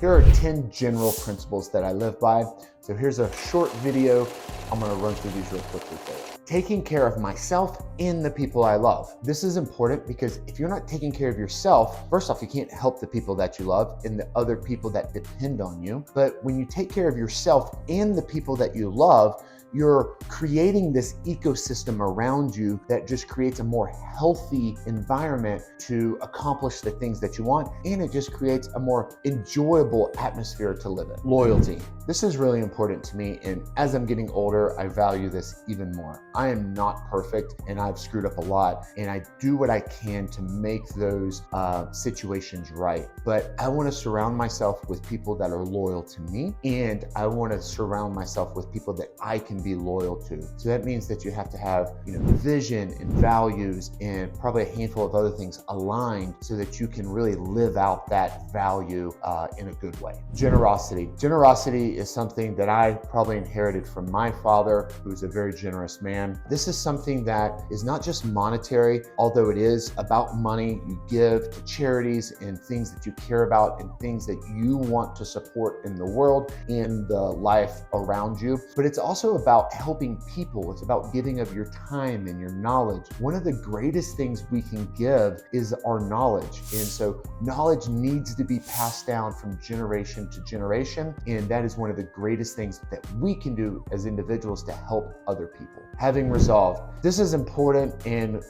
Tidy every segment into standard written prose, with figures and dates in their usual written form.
Here are 10 general principles that I live by. So here's a short video. I'm gonna run through these real quickly for you. Taking care of myself and the people I love. This is important because if you're not taking care of yourself, first off, you can't help the people that you love and the other people that depend on you. But when you take care of yourself and the people that you love, you're creating this ecosystem around you that just creates a more healthy environment to accomplish the things that you want, and it just creates a more enjoyable atmosphere to live in. Loyalty. This is really important to me, and as I'm getting older, I value this even more. I am not perfect, and I've screwed up a lot, and I do what I can to make those situations right. But I want to surround myself with people that are loyal to me, and I want to surround myself with people that I can be loyal to. So that means that you have to have, vision and values and probably a handful of other things aligned so that you can really live out that value in a good way. Generosity. Generosity is something that I probably inherited from my father, who's a very generous man. This is something that is not just monetary, although it is about money. You give to charities and things that you care about and things that you want to support in the world, in the life around you. But it's also about helping people. It's about giving of your time and your knowledge. One of the greatest things we can give is our knowledge. And so knowledge needs to be passed down from generation to generation. And that is one of the greatest things that we can do as individuals to help other people. Having resolve. This is important and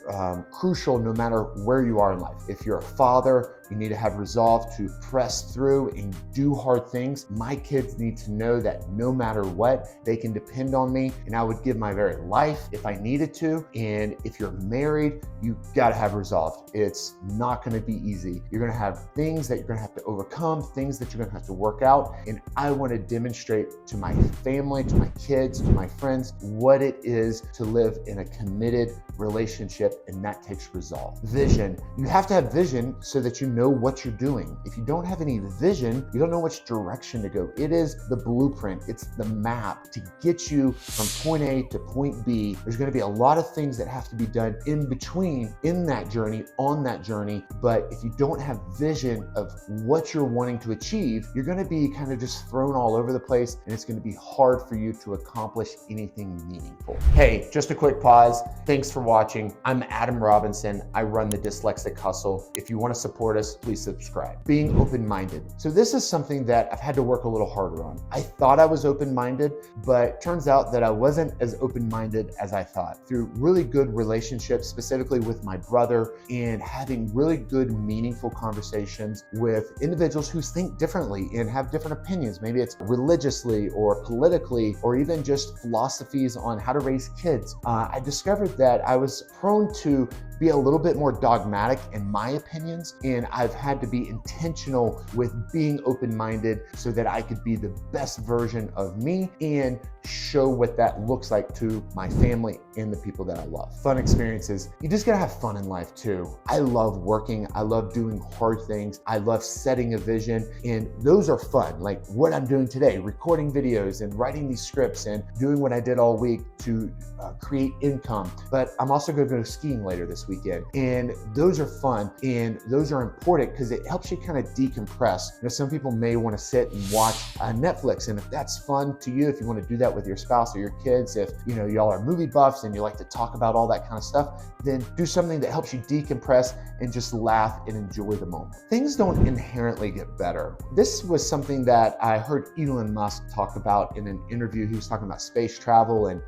crucial no matter where you are in life. If you're a father, you need to have resolve to press through and do hard things. My kids need to know that no matter what, they can depend on me, and I would give my very life if I needed to. And if you're married, you gotta have resolve. It's not gonna be easy. You're gonna have things that you're gonna have to overcome, things that you're gonna have to work out. And I wanna demonstrate to my family, to my kids, to my friends, what it is to live in a committed relationship, and that takes resolve. Vision. You have to have vision so that you know what you're doing. If you don't have any vision, you don't know which direction to go. It is the blueprint. It's the map to get you from point A to point B. There's going to be a lot of things that have to be done in between, in that journey, on that journey. But if you don't have vision of what you're wanting to achieve, you're going to be kind of just thrown all over the place, and it's going to be hard for you to accomplish anything meaningful. Hey, just a quick pause. Thanks for watching. I'm Adam Robinson. I run the Dyslexic Hustle. If you want to support us, please subscribe. Being open-minded. So this is something that I've had to work a little harder on. I thought I was open-minded, but turns out that I wasn't as open-minded as I thought. Through really good relationships, specifically with my brother, and having really good, meaningful conversations with individuals who think differently and have different opinions. Maybe it's religiously or politically, or even just philosophies on how to raise kids. I discovered that I was prone to be a little bit more dogmatic in my opinions, and I've had to be intentional with being open-minded so that I could be the best version of me and show what that looks like to my family and the people that I love. Fun experiences. You just gotta have fun in life too. I love working. I love doing hard things. I love setting a vision, and those are fun. Like what I'm doing today, recording videos and writing these scripts and doing what I did all week to create income. But I'm also gonna go skiing later this weekend, and those are fun and those are important because it helps you kind of decompress. Some people may want to sit and watch Netflix, and if that's fun to you, if you want to do that with your spouse or your kids, if y'all are movie buffs and you like to talk about all that kind of stuff, then do something that helps you decompress and just laugh and enjoy the moment. Things don't inherently get better. This was something that I heard Elon Musk talk about in an interview. He was talking about space travel and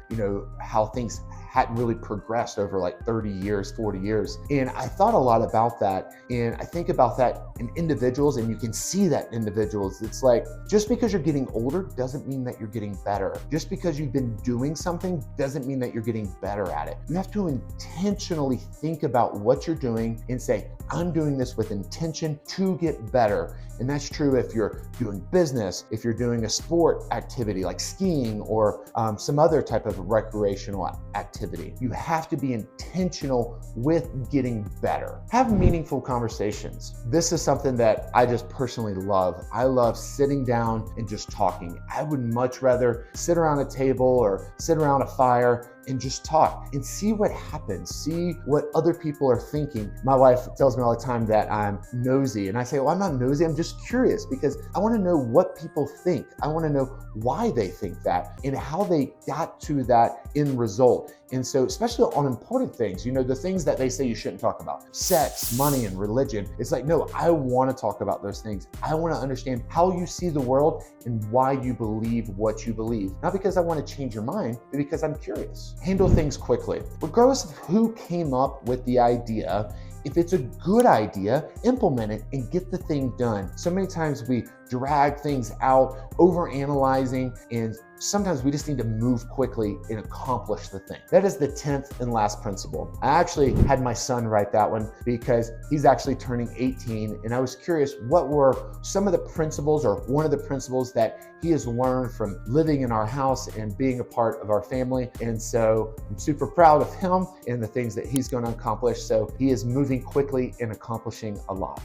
how things hadn't really progressed over like 30 years, 40 years. And I thought a lot about that. And I think about that in individuals, and you can see that in individuals. It's like, just because you're getting older doesn't mean that you're getting better. Just because you've been doing something doesn't mean that you're getting better at it. You have to intentionally think about what you're doing and say, I'm doing this with intention to get better. And that's true if you're doing business, if you're doing a sport activity like skiing or some other type of recreational activity. You have to be intentional with getting better. Have meaningful conversations. This is something that I just personally love. I love sitting down and just talking. I would much rather sit around a table or sit around a fire and just talk and see what happens, see what other people are thinking. My wife tells me all the time that I'm nosy, and I say, well, I'm not nosy, I'm just curious because I want to know what people think. I want to know why they think that and how they got to that end result. And so, especially on important things, the things that they say you shouldn't talk about, sex, money, and religion, it's like, no, I want to talk about those things. I want to understand how you see the world and why you believe what you believe. Not because I want to change your mind, but because I'm curious. Handle things quickly. Regardless of who came up with the idea, if it's a good idea, implement it and get the thing done. So many times we drag things out, overanalyzing, and sometimes we just need to move quickly and accomplish the thing. That is the 10th and last principle. I actually had my son write that one because he's actually turning 18, and I was curious what were some of the principles or one of the principles that he has learned from living in our house and being a part of our family. And so I'm super proud of him and the things that he's going to accomplish. So he is moving quickly and accomplishing a lot.